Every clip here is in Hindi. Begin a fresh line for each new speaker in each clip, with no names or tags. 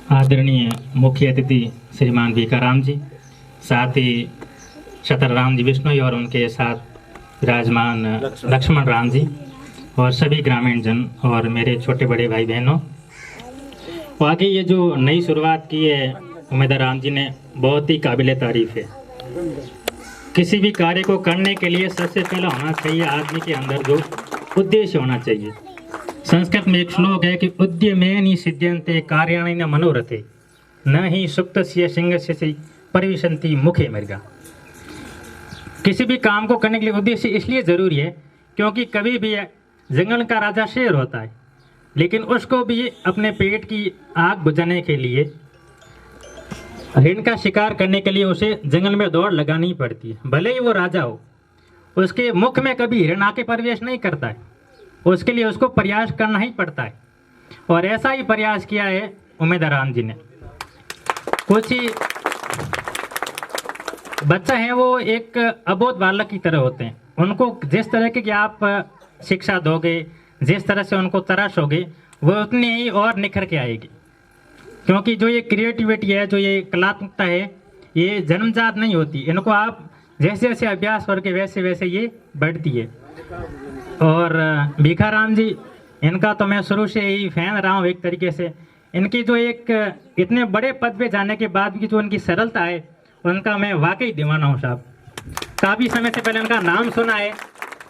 आदरणीय मुख्य अतिथि श्रीमान भीखाराम जी, साथ ही शतरराम जी बिश्नोई और उनके साथ विराजमान लक्ष्मण राम जी और सभी ग्रामीण जन और मेरे छोटे बड़े भाई बहनों, वाकई ये जो नई शुरुआत की है उमेदवार राम जी ने, बहुत ही काबिल तारीफ है। किसी भी कार्य को करने के लिए सबसे पहले होना चाहिए आदमी के अंदर जो उद्देश्य होना चाहिए। संस्कृत में एक श्लोक है कि उद्यमेन सिद्ध्यन्ते कार्याणि न मनोरथे न ही सुप्तस्य सिंहस्य परिविशन्ति मुखे मृगा। किसी भी काम को करने के लिए उद्देश्य इसलिए जरूरी है क्योंकि कभी भी जंगल का राजा शेर होता है, लेकिन उसको भी अपने पेट की आग बुझाने के लिए, हिरण का शिकार करने के लिए उसे जंगल में दौड़ लगानी पड़ती है। भले ही वो राजा हो, उसके मुख में कभी हिरण आके प्रवेश नहीं करता है, उसके लिए उसको प्रयास करना ही पड़ता है। और ऐसा ही प्रयास किया है उमेदवार राम जी ने। कुछ ही बच्चा है वो एक अबोध बालक की तरह होते हैं, उनको जिस तरह की आप शिक्षा दोगे, जिस तरह से उनको तराशोगे, वो उतनी ही और निखर के आएगी। क्योंकि जो ये क्रिएटिविटी है, जो ये कलात्मकता है, ये जन्मजात नहीं होती। इनको आप जैसे जैसे अभ्यास करके वैसे वैसे ये बढ़ती है। और भीखाराम जी, इनका तो मैं शुरू से ही फैन रहा हूँ एक तरीके से। इनकी जो एक इतने बड़े पद पे जाने के बाद भी जो उनकी सरलता है, उनका मैं वाकई दीवाना हूँ साहब। काफ़ी समय से पहले उनका नाम सुना है,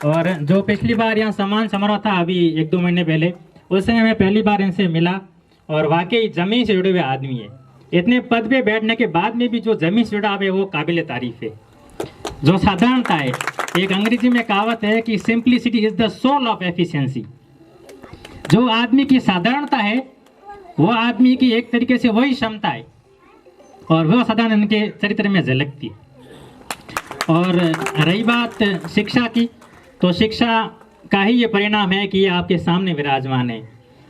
और जो पिछली बार यहाँ सम्मान समारोह था अभी 1-2 महीने पहले, उस समय मैं पहली बार इनसे मिला, और वाकई ज़मीन से जुड़े हुए आदमी है। इतने पद पे बैठने के बाद में भी जो ज़मीन से जुड़ा है वो काबिल तारीफ है। जो साधारणता है, एक अंग्रेजी में कहावत है कि simplicity is the soul of efficiency. जो आदमी की साधारणता है वो आदमी की एक तरीके से वही क्षमता है, और वह साधारण इनके चरित्र में झलकती है। और रही बात शिक्षा की, तो शिक्षा का ही ये परिणाम है कि ये आपके सामने विराजमान है।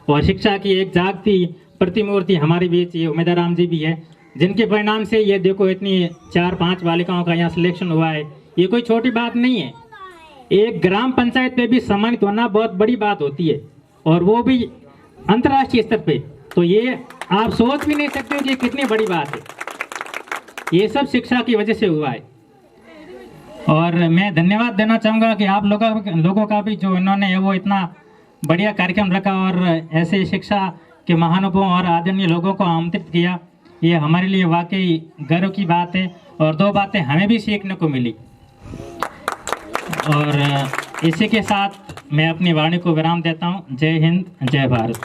और शिक्षा की एक जागती प्रतिमूर्ति हमारे बीच ये उमेदवार राम जी भी है, जिनके परिणाम से ये देखो इतनी 4-5 बालिकाओं का यहाँ सिलेक्शन हुआ है। ये कोई छोटी बात नहीं है। एक ग्राम पंचायत पे भी सम्मानित होना बहुत बड़ी बात होती है, और वो भी अंतर्राष्ट्रीय स्तर पे। तो ये आप सोच भी नहीं सकते हो कि ये कितनी बड़ी बात है। ये सब शिक्षा की वजह से हुआ है। और मैं धन्यवाद देना चाहूँगा कि आप लोगों का भी, जो इन्होंने वो इतना बढ़िया कार्यक्रम रखा और ऐसे शिक्षा के महानुभावों और आदरणीय लोगों को आमंत्रित किया। ये हमारे लिए वाकई गर्व की बात है, और 2 बातें हमें भी सीखने को मिली। और इसी के साथ मैं अपनी वाणी को विराम देता हूँ। जय हिंद, जय भारत।